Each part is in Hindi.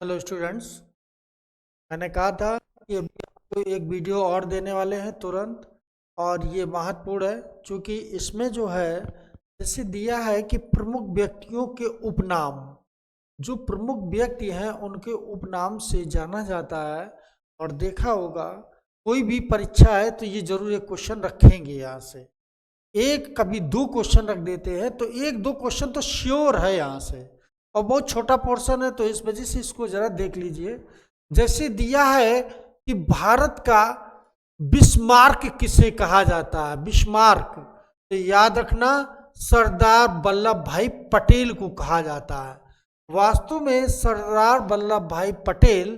Hello students. मैंने कहा था कि अभी आपको एक वीडियो और देने वाले हैं तुरंत, और ये महत्वपूर्ण है क्योंकि इसमें जो है जैसे दिया है कि प्रमुख व्यक्तियों के उपनाम, जो प्रमुख व्यक्ति हैं उनके उपनाम से जाना जाता है। और देखा होगा कोई भी परीक्षा है तो ये जरूर एक क्वेश्चन रखेंगे यहाँ से, एक कभी दो क्वेश्चन रख देते हैं, तो एक दो क्वेश्चन तो श्योर है यहाँ से। और बहुत छोटा पोर्शन है तो इस वजह से इसको जरा देख लीजिए। जैसे दिया है कि भारत का बिस्मार्क किसे कहा जाता है, बिस्मार्क तो याद रखना सरदार वल्लभ भाई पटेल को कहा जाता है। वास्तव में सरदार वल्लभ भाई पटेल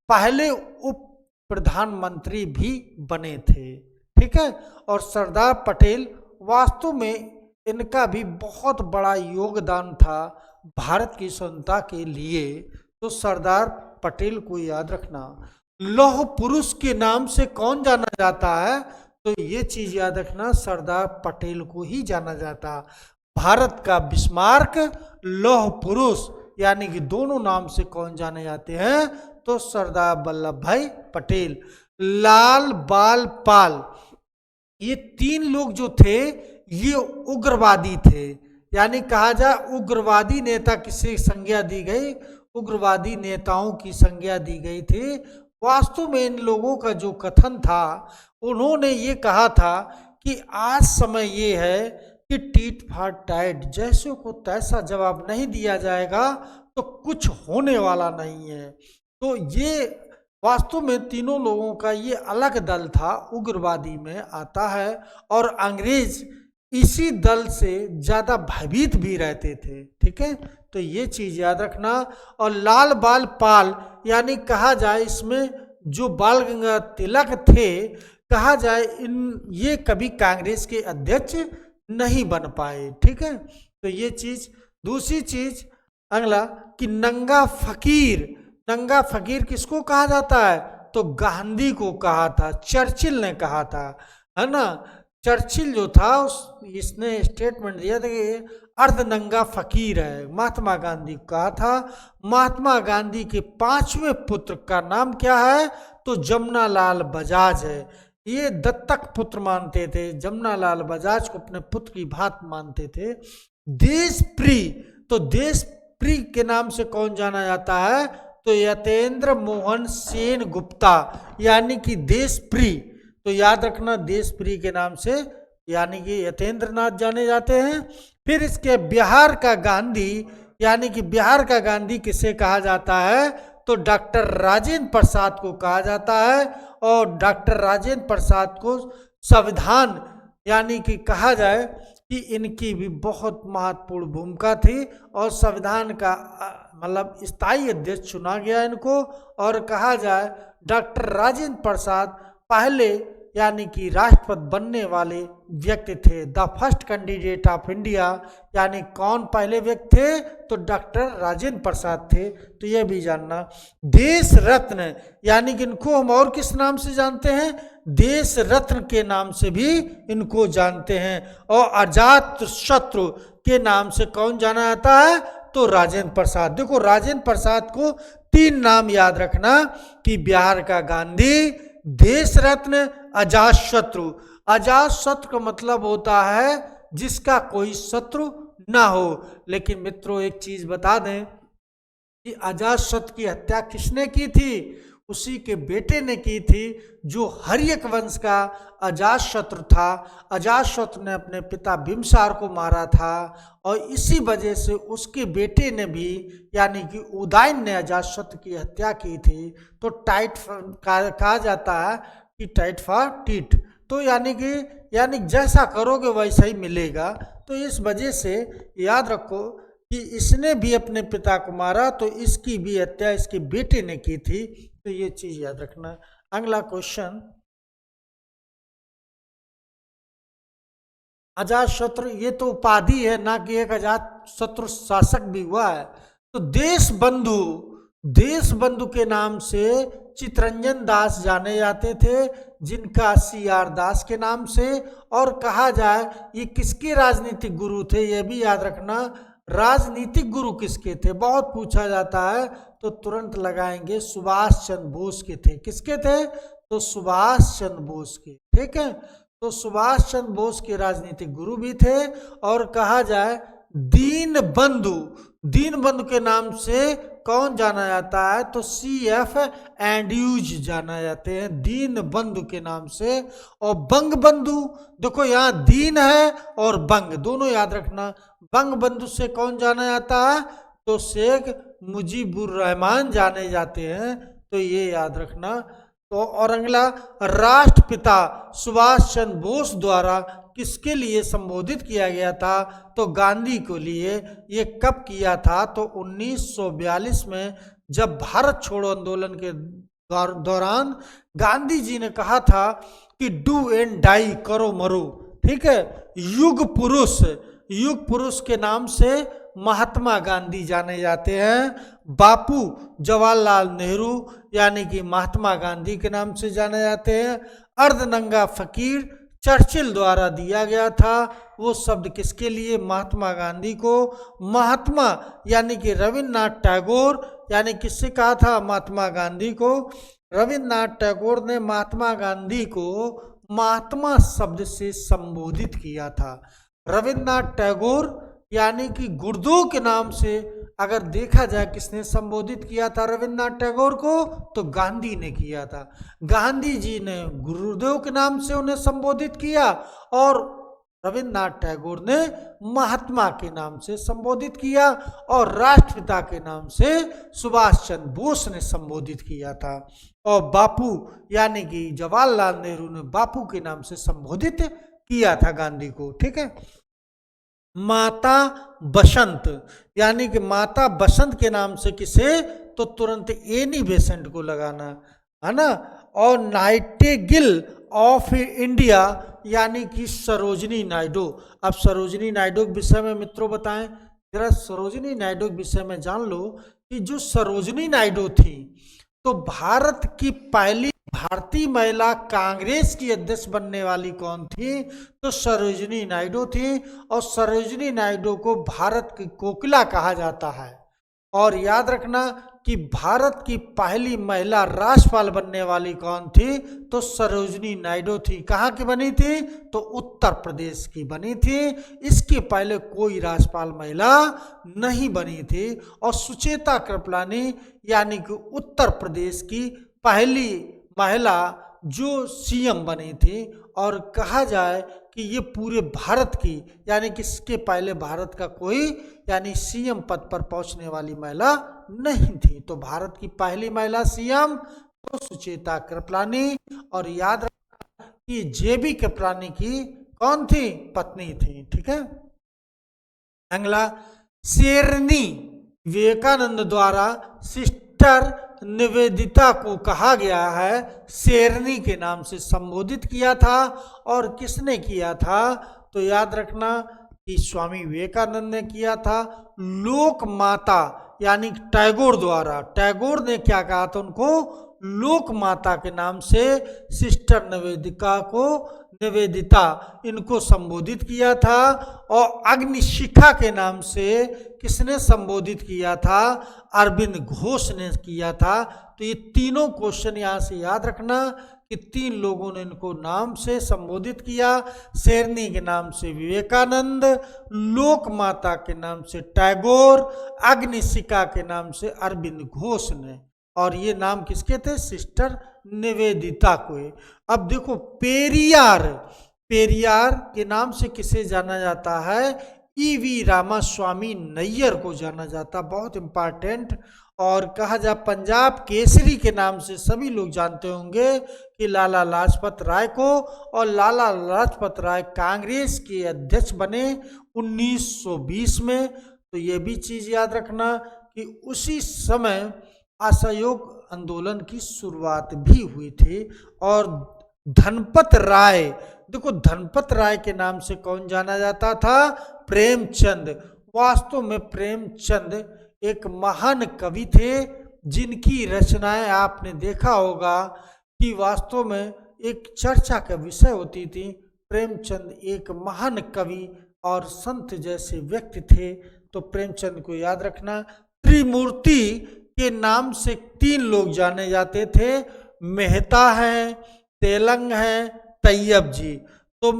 पहले उप प्रधानमंत्री भी बने थे, ठीक है। और सरदार पटेल वास्तव में इनका भी बहुत बड़ा योगदान था भारत की स्वतंत्रता के लिए। तो सरदार पटेल को याद रखना। लौह पुरुष के नाम से कौन जाना जाता है, तो ये चीज याद रखना, सरदार पटेल को ही जाना जाता। भारत का बिस्मार्क, लौह पुरुष, यानी कि दोनों नाम से कौन जाने जाते हैं, तो सरदार वल्लभ भाई पटेल। लाल बाल पाल, ये तीन लोग जो थे ये उग्रवादी थे, यानी कहा जाए उग्रवादी नेता किसे संज्ञा दी गई, उग्रवादी नेताओं की संज्ञा दी गई थी। वास्तव में इन लोगों का जो कथन था, उन्होंने ये कहा था कि आज समय ये है कि टीट फॉर टैट, जैसे को तैसा जवाब नहीं दिया जाएगा तो कुछ होने वाला नहीं है। तो ये वास्तव में तीनों लोगों का ये अलग दल था, उग्रवादी में आता है। और अंग्रेज इसी दल से ज़्यादा भयभीत भी रहते थे, ठीक है। तो ये चीज़ याद रखना। और लाल बाल पाल, यानी कहा जाए इसमें जो बाल गंगाधर तिलक थे, कहा जाए ये कभी कांग्रेस के अध्यक्ष नहीं बन पाए, ठीक है। तो ये चीज़। दूसरी चीज अगला कि नंगा फकीर, नंगा फकीर किसको कहा जाता है, तो गांधी को कहा था, चर्चिल ने कहा था, है ना। चर्चिल जो था इसने स्टेटमेंट दिया था कि अर्ध नंगा फकीर है, महात्मा गांधी को कहा था। महात्मा गांधी के पांचवें पुत्र का नाम क्या है, तो जमनालाल बजाज है। ये दत्तक पुत्र मानते थे, जमनालाल बजाज को अपने पुत्र की भांत मानते थे। देश प्रिय, तो देश प्रिय के नाम से कौन जाना जाता है, तो यतेंद्र मोहन सेन गुप्ता, यानी कि देश प्रिय। तो याद रखना देश प्रिय के नाम से यानी कि यतेंद्र नाथ जाने जाते हैं। फिर इसके बिहार का गांधी, यानी कि बिहार का गांधी किसे कहा जाता है, तो डॉक्टर राजेंद्र प्रसाद को कहा जाता है। और डॉक्टर राजेंद्र प्रसाद को संविधान, यानी कि कहा जाए कि इनकी भी बहुत महत्वपूर्ण भूमिका थी, और संविधान का मतलब स्थायी अध्यक्ष चुना गया इनको। और कहा जाए डॉक्टर राजेंद्र प्रसाद पहले यानी कि राष्ट्रपति बनने वाले व्यक्ति थे, the first candidate of India. यानी कौन पहले व्यक्ति थे, तो डॉक्टर राजेंद्र प्रसाद थे। तो यह भी जानना। देश रत्न, यानी कि इनको हम और किस नाम से जानते हैं, देश रत्न के नाम से भी इनको जानते हैं। और अजात शत्रु के नाम से कौन जाना जाता है, तो राजेंद्र प्रसाद। देखो राजेंद्र प्रसाद को तीन नाम याद रखना कि बिहार का गांधी, देश रत्न, अजात शत्रु। अजात शत्रु का मतलब होता है जिसका कोई शत्रु ना हो। लेकिन मित्रों एक चीज बता दें कि अजात शत्रु की हत्या किसने की थी, उसी के बेटे ने की थी, जो हर्यक वंश का अजात शत्रु था। अजात शत्रु ने अपने पिता बिम्बसार को मारा था, और इसी वजह से उसके बेटे ने भी यानी कि उदयन ने अजात शत्रु की हत्या की थी। तो टाइट कहा जाता है कि टाइट फॉर टीट, तो यानी जैसा करोगे वैसा ही मिलेगा। तो इस वजह से याद रखो कि इसने भी अपने पिता को मारा, तो इसकी भी हत्या इसके बेटे ने की थी। तो ये चीज याद रखना। अगला क्वेश्चन, अजात शत्रु ये तो उपाधि है, ना कि एक अजात शत्रु शासक भी हुआ है। तो देश बंधु, देश बंधु के नाम से चितरंजन दास जाने जाते थे, जिनका CR दास के नाम से। और कहा जाए ये किसके राजनीतिक गुरु थे, यह भी याद रखना, राजनीतिक गुरु किसके थे, बहुत पूछा जाता है, तो तुरंत लगाएंगे सुभाष चंद्र बोस के थे। किसके थे, तो सुभाष चंद्र बोस के। ठीक है, तो सुभाष चंद्र बोस के राजनीतिक गुरु भी थे। और कहा जाए दीन बंधु, दीन बंधु के नाम से कौन जाना जाता है, तो CF एंड्रयूज जाना जाते हैं दीन बंधु के नाम से। और बंग बंधु, देखो यहाँ दीन है और बंग दोनों याद रखना। बंग बंधु से कौन जाना जाता है, तो शेख मुजीबुर रहमान जाने जाते हैं, तो ये याद रखना। तो और अगला, राष्ट्रपिता सुभाष चंद्र बोस द्वारा किसके लिए संबोधित किया गया था, तो गांधी को लिए। ये कब किया था, तो 1942 में, जब भारत छोड़ो आंदोलन के दौरान गांधी जी ने कहा था कि डू एंड डाई, करो मरो। ठीक है, युग पुरुष, युग पुरुष के नाम से महात्मा गांधी जाने जाते हैं। बापू जवाहरलाल नेहरू यानी कि महात्मा गांधी के नाम से जाने जाते हैं। अर्धनंगा फकीर चर्चिल द्वारा दिया गया था, वो शब्द किसके लिए, महात्मा गांधी को। महात्मा यानी कि रविन्द्रनाथ टैगोर, यानी किससे कहा था, महात्मा गांधी को। रविन्द्रनाथ टैगोर ने महात्मा गांधी को महात्मा शब्द से संबोधित किया था। रविन्द्रनाथ टैगोर यानी कि गुरुदेव के नाम से अगर देखा जाए किसने संबोधित किया था रविन्द्रनाथ टैगोर को, तो गांधी ने किया था। गांधी जी ने गुरुदेव के नाम से उन्हें संबोधित किया और रविन्द्रनाथ टैगोर ने महात्मा के नाम से संबोधित किया और राष्ट्रपिता के नाम से सुभाष चंद्र बोस ने संबोधित किया था। और बापू यानी कि जवाहरलाल नेहरू ने बापू के नाम से संबोधित किया था गांधी को। ठीक है, माता बसंत यानी कि माता बसंत के नाम से किसे, तो तुरंत एनी बेसेंट को लगाना है ना। और नाइटिंगेल ऑफ इंडिया यानी कि सरोजिनी नायडू। अब सरोजिनी नायडू के विषय में मित्रों बताएं जरा, सरोजिनी नायडू के विषय में जान लो कि जो सरोजिनी नायडू थी, तो भारत की पहली भारतीय महिला कांग्रेस की अध्यक्ष बनने वाली कौन थी, तो सरोजिनी नायडू थी। और सरोजिनी नायडू को भारत की कोकिला कहा जाता है। और याद रखना कि भारत की पहली महिला राज्यपाल बनने वाली कौन थी, तो सरोजिनी नायडू थी। कहाँ की बनी थी, तो उत्तर प्रदेश की बनी थी। इसके पहले कोई राज्यपाल महिला नहीं बनी थी। और सुचेता कृपलानी यानी कि उत्तर प्रदेश की पहली महिला जो CM बनी थी। और कहा जाए कि ये पूरे भारत की यानी कि इसके पहले भारत का कोई यानी CM पद पर पहुंचने वाली महिला नहीं थी। तो भारत की पहली महिला CM तो सुचेता कृपलानी। और याद रखना कि JB कृपलानी की कौन थी, पत्नी थी। ठीक है, अगला, शेरनी विवेकानंद द्वारा सिस्टर निवेदिता को कहा गया है शेरनी के नाम से संबोधित किया था। और किसने किया था, तो याद रखना कि स्वामी विवेकानंद ने किया था। लोक माता यानी टैगोर द्वारा, टैगोर ने क्या कहा था उनको, लोक माता के नाम से सिस्टर निवेदिता इनको संबोधित किया था। और अग्निशिखा के नाम से किसने संबोधित किया था, अरविंद घोष ने किया था। तो ये तीनों क्वेश्चन यहाँ से याद रखना कि 3 लोगों ने इनको नाम से संबोधित किया। शेरनी के नाम से विवेकानंद, लोक माता के नाम से टैगोर, अग्निशिखा के नाम से अरविंद घोष ने। और ये नाम किसके थे, सिस्टर निवेदिता को। अब देखो पेरियार, पेरियार के नाम से किसे जाना जाता है, EV रामास्वामी नैयर को जाना जाता, बहुत इंपॉर्टेंट। और कहा जाए पंजाब केसरी के नाम से सभी लोग जानते होंगे कि लाला लाजपत राय को। और लाला लाजपत राय कांग्रेस के अध्यक्ष बने 1920 में। तो ये भी चीज़ याद रखना कि उसी समय असहयोग आंदोलन की शुरुआत भी हुई थी। और धनपत राय, देखो धनपत राय के नाम से कौन जाना जाता था, प्रेमचंद। वास्तव में प्रेमचंद एक महान कवि थे जिनकी रचनाएं आपने देखा होगा कि वास्तव में एक चर्चा का विषय होती थी। प्रेमचंद एक महान कवि और संत जैसे व्यक्ति थे। तो प्रेमचंद को याद रखना। त्रिमूर्ति के नाम से 3 लोग जाने जाते थे, मेहता हैं, तेलंग हैं, तैयब जी। तो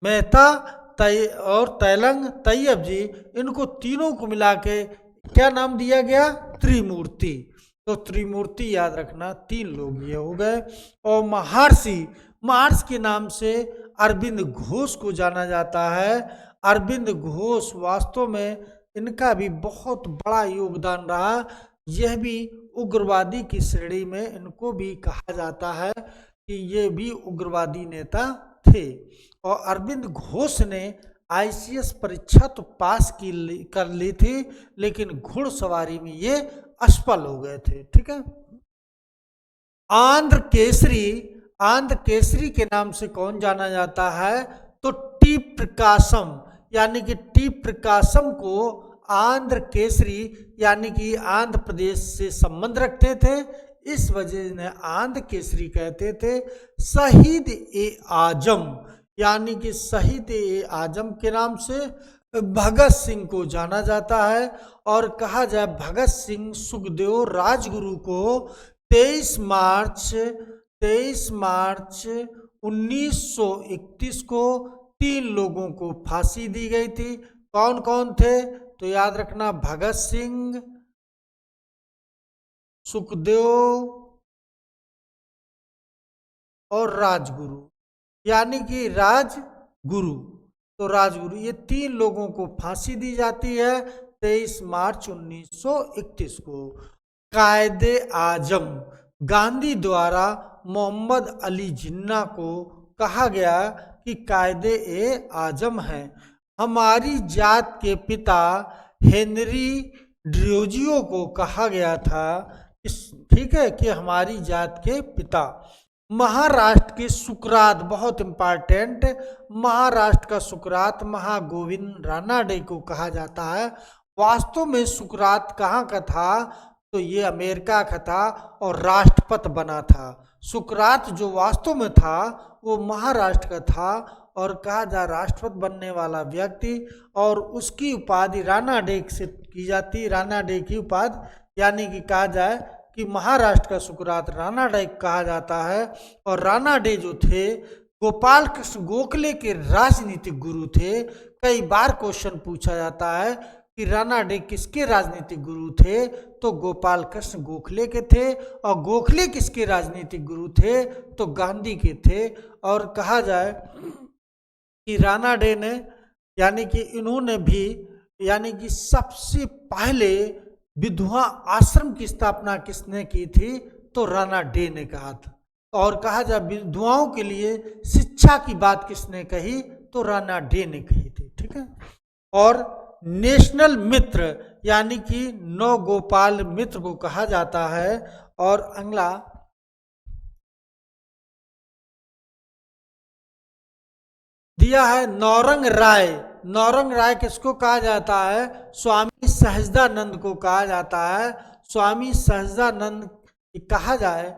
मेहता और तेलंग, तैयब जी, इनको तीनों को मिला के क्या नाम दिया गया? त्रिमूर्ति। तो त्रिमूर्ति याद रखना, 3 लोग ये हो गए। और महर्षि, महर्षि के नाम से अरविंद घोष को जाना जाता है। अरविंद घोष वास्तव में इनका भी बहुत बड़ा योगदान रहा। यह भी उग्रवादी की श्रेणी में इनको भी कहा जाता है कि ये भी उग्रवादी नेता थे। और अरविंद घोष ने ICS परीक्षा तो पास कर ली थी, लेकिन घुड़सवारी में ये असफल हो गए थे। ठीक है। आंध्र केसरी, आंध्र केसरी के नाम से कौन जाना जाता है? तो टी प्रकाशम, यानी कि टी प्रकाशम को आंध्र केसरी यानी कि आंध्र प्रदेश से संबंध रखते थे, इस वजह से आंध्र केसरी कहते थे। शहीद ए आजम, यानी कि शहीद ए आजम के नाम से भगत सिंह को जाना जाता है। और कहा जाए भगत सिंह सुखदेव राजगुरु को 23 मार्च 1931 को 3 लोगों को फांसी दी गई थी। कौन कौन थे? तो याद रखना, भगत सिंह, सुखदेव और राजगुरु, यानी कि राजगुरु। तो राजगुरु, ये 3 लोगों को फांसी दी जाती है 23 मार्च 1931 को। कायदे आजम, गांधी द्वारा मोहम्मद अली जिन्ना को कहा गया कि कायदे ए आजम है। हमारी जात के पिता हेनरी ड्रोजियो को कहा गया था, ठीक है, कि हमारी जात के पिता। महाराष्ट्र के सुकरात, बहुत इंपॉर्टेंट, महाराष्ट्र का सुकरात महागोविंद रानाडे को कहा जाता है। वास्तव में सुकरात कहाँ का था? तो ये अमेरिका का था और राष्ट्रपति बना था। सुकरात जो वास्तव में था वो महाराष्ट्र का था और कहा जा राष्ट्रपति बनने वाला व्यक्ति, और उसकी उपाधि रानाडे से की जाती, रानाडे की उपाधि, यानी कि कहा जाए कि महाराष्ट्र का सुकरात रानाडे कहा जाता है। और रानाडे जो थे गोपाल कृष्ण गोखले के राजनीतिक गुरु थे। कई बार क्वेश्चन पूछा जाता है कि रानाडे किसके राजनीतिक गुरु थे? तो गोपाल कृष्ण गोखले के थे। और गोखले किसके राजनीतिक गुरु थे? तो गांधी के थे। और कहा जाए कि रानाडे ने, यानी कि इन्होंने भी, यानी कि सबसे पहले विधवा आश्रम की स्थापना किसने की थी? तो रानाडे ने कहा था। और कहा जाए विधवाओं के लिए शिक्षा की बात किसने कही? तो रानाडे ने कही थी। ठीक है। और नेशनल मित्र, यानी कि नवगोपाल मित्र को कहा जाता है। और अगला दिया है नौरंग राय। नौरंग राय किसको कहा जाता है? स्वामी सहजानंद को कहा जाता है। स्वामी सहजानंद कहा जाए,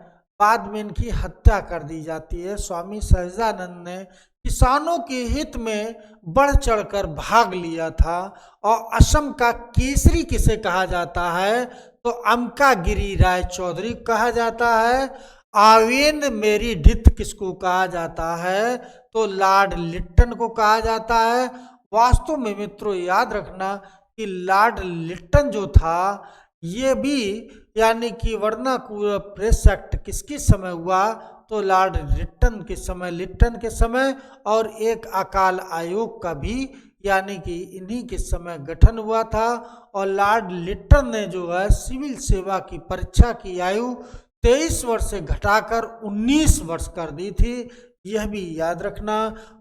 बाद में इनकी हत्या कर दी जाती है। स्वामी सहजानंद ने किसानों के हित में बढ़ चढ़कर भाग लिया था। और असम का केसरी किसे कहा जाता है? तो अमकागिरी राय चौधरी कहा जाता है। आवेन मेरी डिथ किसको कहा जाता है? तो लॉर्ड लिट्टन को कहा जाता है। वास्तव में मित्रों याद रखना कि लॉर्ड लिट्टन जो था ये भी, यानी कि वर्नाकुलर प्रेस एक्ट किसके समय हुआ? तो लॉर्ड लिट्टन के समय, और एक अकाल आयोग का भी, यानी कि इन्हीं के समय गठन हुआ था। और लॉर्ड लिट्टन ने जो है सिविल सेवा की परीक्षा की आयु 23 वर्ष से घटाकर 19 वर्ष कर दी थी। यह भी याद रखना।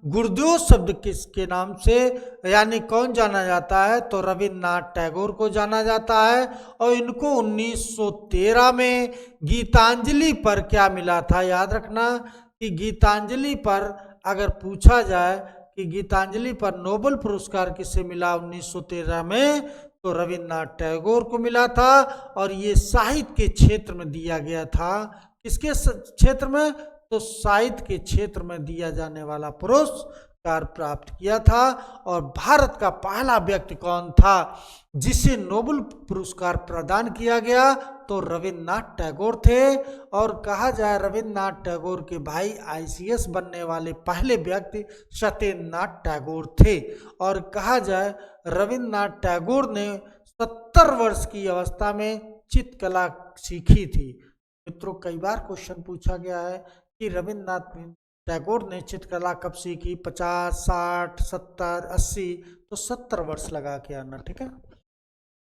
गुरुदेव शब्द किसके नाम से, यानी कौन जाना जाता है? तो रविन्द्रनाथ टैगोर को जाना जाता है। और इनको 1913 में गीतांजलि पर क्या मिला था? याद रखना कि गीतांजलि पर अगर पूछा जाए कि गीतांजलि पर नोबेल पुरस्कार किसे मिला 1913 में, तो रविन्द्रनाथ टैगोर को मिला था। और ये साहित्य के क्षेत्र में दिया गया था। किसके क्षेत्र में? तो साहित्य के क्षेत्र में दिया जाने वाला पुरस्कार पुरस्कार प्राप्त किया था। और भारत का पहला व्यक्ति कौन था जिसे नोबेल पुरस्कार प्रदान किया गया, तो रविन्द्रनाथ टैगोर थे। और कहा जाए रविन्द्रनाथ टैगोर के भाई आईसीएस बनने वाले पहले व्यक्ति सत्येंद्रनाथ टैगोर थे। और कहा जाए रविन्द्रनाथ टैगोर ने 70 वर्ष की अवस्था में चित्रकला सीखी थी। मित्रों, कई बार क्वेश्चन पूछा गया है कि रविन्द्रनाथ टैगोर ने चित्रकला कब सीखी, 50, 60, 70, 80, तो 70 वर्ष लगा के आना। ठीक है।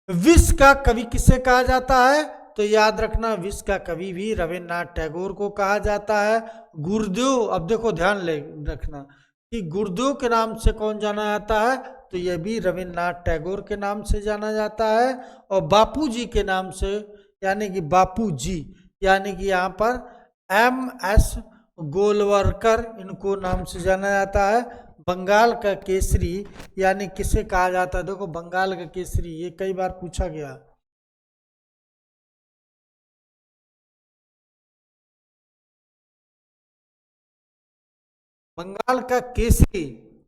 विश्व का कवि किसे कहा जाता है, तो याद रखना विश्व का कवि भी रविन्द्रनाथ टैगोर को कहा जाता है। गुरुदेव, अब देखो ध्यान ले रखना कि गुरुदेव के नाम से कौन जाना जाता है, तो यह भी रविन्द्रनाथ टैगोर के नाम से जाना जाता है। और बापू जी के नाम से, यानी कि बापू जी, यानी कि यहाँ पर MS गोलवलकर इनको नाम से जाना जाता है। बंगाल का केसरी यानी किसे कहा जाता है, देखो बंगाल का केसरी ये कई बार पूछा गया। बंगाल का केसरी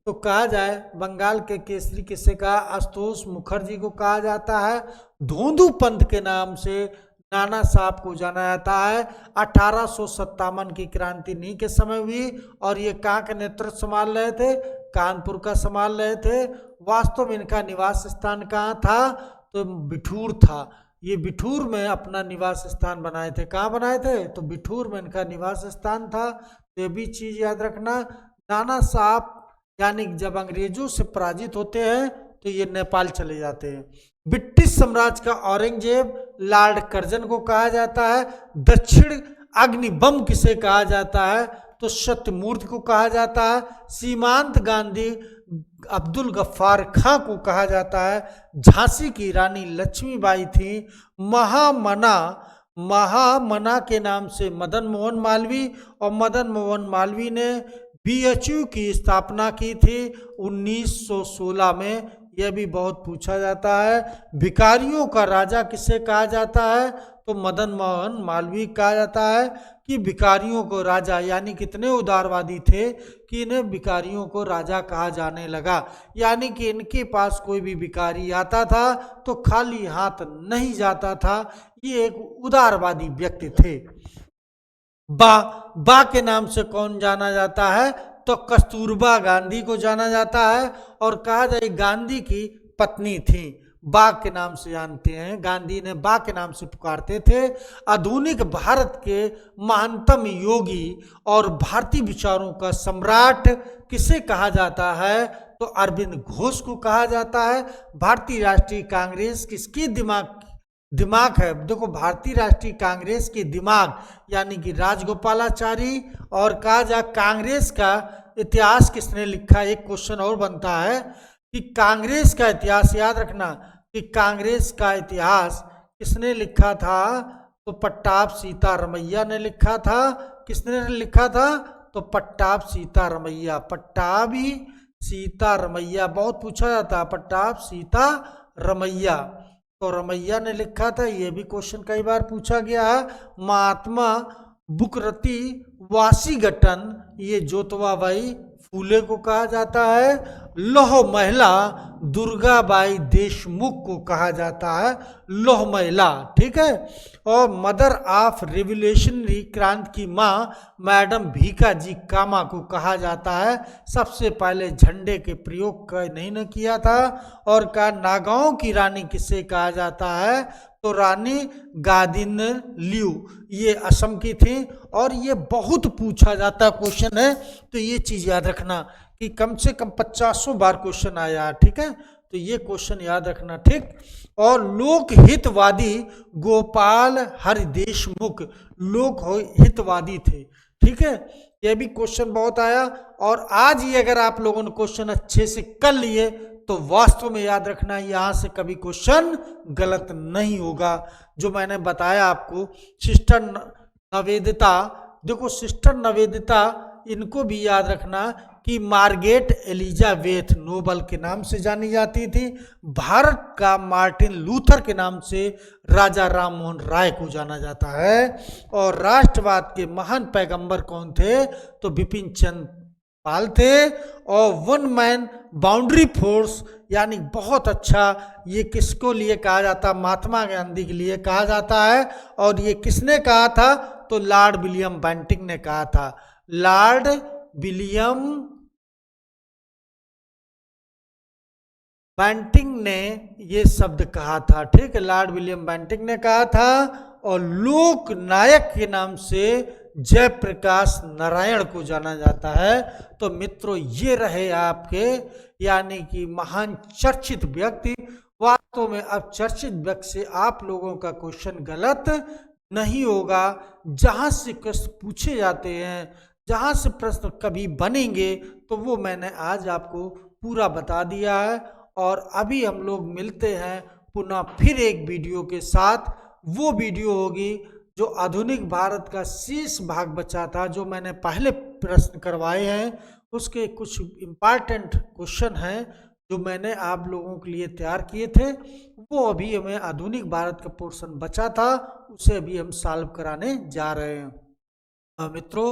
तो कहा जाए, बंगाल के केसरी किसे कहा, आशुतोष मुखर्जी को कहा जाता है। धोंदू पंथ के नाम से नाना साहब को जाना जाता है। 1857 की क्रांति इन्हीं के समय हुई। और ये कहाँ का नेतृत्व संभाल रहे थे, कानपुर का संभाल रहे थे। वास्तव में इनका निवास स्थान कहाँ था, तो बिठूर था। ये बिठूर में अपना निवास स्थान बनाए थे। कहाँ बनाए थे, तो बिठूर में इनका निवास स्थान था। तो ये भी चीज याद रखना। नाना साहब यानी जब अंग्रेजों से पराजित होते हैं तो ये नेपाल चले जाते हैं। ब्रिटिश साम्राज्य का औरंगजेब लॉर्ड कर्जन को कहा जाता है। दक्षिण अग्निबम किसे कहा जाता है, तो सत्यमूर्ति को कहा जाता है। सीमांत गांधी अब्दुल गफ्फार खां को कहा जाता है। झांसी की रानी लक्ष्मीबाई थी। महामना के नाम से मदन मोहन मालवीय, और मदन मोहन मालवीय ने BHU की स्थापना की थी 1916 में। यह भी बहुत पूछा जाता है। भिखारियों का राजा किसे कहा जाता है, तो मदन मोहन मालवीय कहा जाता है। कि भिखारियों को राजा, यानी कितने उदारवादी थे कि इन्हें भिखारियों को राजा कहा जाने लगा। यानी कि इनके पास कोई भी भिखारी आता था तो खाली हाथ नहीं जाता था। ये एक उदारवादी व्यक्ति थे। बा के नाम से कौन जाना जाता है, तो कस्तूरबा गांधी को जाना जाता है। और कहा जाए गांधी की पत्नी थी। बा के नाम से जानते हैं, गांधी ने बा के नाम से पुकारते थे। आधुनिक भारत के महानतम योगी और भारतीय विचारों का सम्राट किसे कहा जाता है, तो अरविंद घोष को कहा जाता है। भारतीय राष्ट्रीय कांग्रेस किसकी दिमाग है, देखो भारतीय राष्ट्रीय कांग्रेस के दिमाग यानी कि राजगोपालाचारी। और कहा जाए कांग्रेस का इतिहास किसने लिखा, एक क्वेश्चन और बनता है कि कांग्रेस का इतिहास याद रखना कि कांग्रेस का इतिहास किसने लिखा था, तो पट्टाभ सीतारमैया ने लिखा था। किसने लिखा था, तो पट्टाभ सीतारमैया। पट्टाभ सीतारमैया बहुत पूछा जाता है, पट्टाभ सीतारमैया, तो रमैया ने लिखा था। ये भी क्वेश्चन कई बार पूछा गया है। महात्मा बुकरती वाशीघटन, ये जोतवाबाई फूले को कहा जाता है। लौह महिला दुर्गाबाई देशमुख को कहा जाता है, लौह महिला। ठीक है। और मदर ऑफ रिवोल्यूशनरी क्रांति की माँ मैडम भीकाजी कामा को कहा जाता है। सबसे पहले झंडे के प्रयोग का नहीं न किया था। और का नागाओं की रानी किसे कहा जाता है, तो रानी गादिन्ल्यू, ये असम की थी। और ये बहुत पूछा जाता क्वेश्चन है, तो ये चीज याद रखना कि कम से कम 50 बार क्वेश्चन आया। ठीक है, तो ये क्वेश्चन याद रखना। ठीक। और लोक हितवादी गोपाल हरि देशमुख लोक हितवादी थे। ठीक है, ये भी क्वेश्चन बहुत आया। और आज ही अगर आप लोगों ने क्वेश्चन अच्छे से कर लिए तो वास्तव में याद रखना यहाँ से कभी क्वेश्चन गलत नहीं होगा। जो मैंने बताया आपको सिस्टर नवेदिता, देखो सिस्टर नवेदिता इनको भी याद रखना कि मार्गरेट एलिजाबेथ नोबल के नाम से जानी जाती थी। भारत का मार्टिन लूथर के नाम से राजा राम मोहन राय को जाना जाता है। और राष्ट्रवाद के महान पैगंबर कौन थे, तो बिपिन चंद्र पाल थे, और वन मैन बाउंड्री फोर्स यानी बहुत अच्छा, ये किसको लिए कहा जाता, महात्मा गांधी के लिए कहा जाता है। और ये किसने कहा था, तो लॉर्ड विलियम बेंटिंक ने कहा था। लॉर्ड विलियम बेंटिंक ने ये शब्द कहा था, ठीक है, लॉर्ड विलियम बेंटिंक ने कहा था। और लोक नायक के नाम से जयप्रकाश नारायण को जाना जाता है। तो मित्रों, ये रहे आपके यानी कि महान चर्चित व्यक्ति। वास्तव में अब चर्चित व्यक्ति से आप लोगों का क्वेश्चन गलत नहीं होगा। जहां से प्रश्न पूछे जाते हैं, जहां से प्रश्न कभी बनेंगे, तो वो मैंने आज आपको पूरा बता दिया है। और अभी हम लोग मिलते हैं पुनः फिर एक वीडियो के साथ। वो वीडियो होगी जो आधुनिक भारत का शेष भाग बचा था, जो मैंने पहले प्रश्न करवाए हैं, उसके कुछ इम्पॉर्टेंट क्वेश्चन हैं जो मैंने आप लोगों के लिए तैयार किए थे। वो अभी हमें आधुनिक भारत का पोर्शन बचा था, उसे अभी हम सॉल्व कराने जा रहे हैं। मित्रों,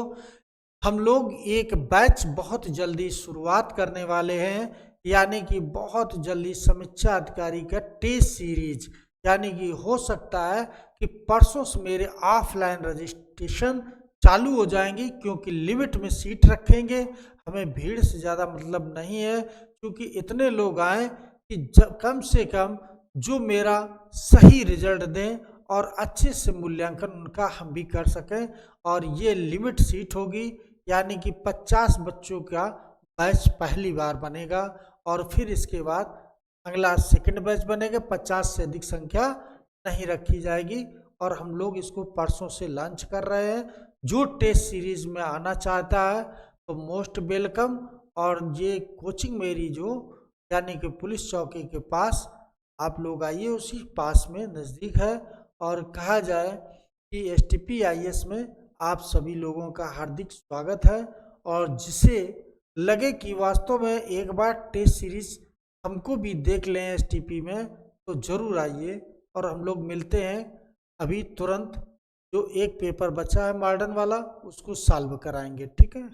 हम लोग एक बैच बहुत जल्दी शुरुआत करने वाले हैं, यानी कि बहुत जल्दी समीक्षा अधिकारी का टेस्ट सीरीज, यानी कि हो सकता है कि परसों से मेरे ऑफलाइन रजिस्ट्रेशन चालू हो जाएंगी, क्योंकि लिमिट में सीट रखेंगे। हमें भीड़ से ज़्यादा मतलब नहीं है, क्योंकि इतने लोग आए कि कम से कम जो मेरा सही रिजल्ट दें और अच्छे से मूल्यांकन उनका हम भी कर सकें। और ये लिमिट सीट होगी, यानी कि 50 बच्चों का बैच पहली बार बनेगा, और फिर इसके बाद अगला सेकंड बैच बनेगा। 50 से अधिक संख्या नहीं रखी जाएगी, और हम लोग इसको परसों से लॉन्च कर रहे हैं। जो टेस्ट सीरीज में आना चाहता है तो मोस्ट वेलकम। और ये कोचिंग मेरी जो यानी कि पुलिस चौकी के पास आप लोग आइए, उसी पास में नज़दीक है। और कहा जाए कि STPIS में आप सभी लोगों का हार्दिक स्वागत है। और जिसे लगे कि वास्तव में एक बार टेस्ट सीरीज हमको भी देख लें STP में, तो ज़रूर आइए और हम लोग मिलते हैं अभी तुरंत। जो एक पेपर बचा है मॉडर्न वाला, उसको सॉल्व कराएंगे, ठीक है।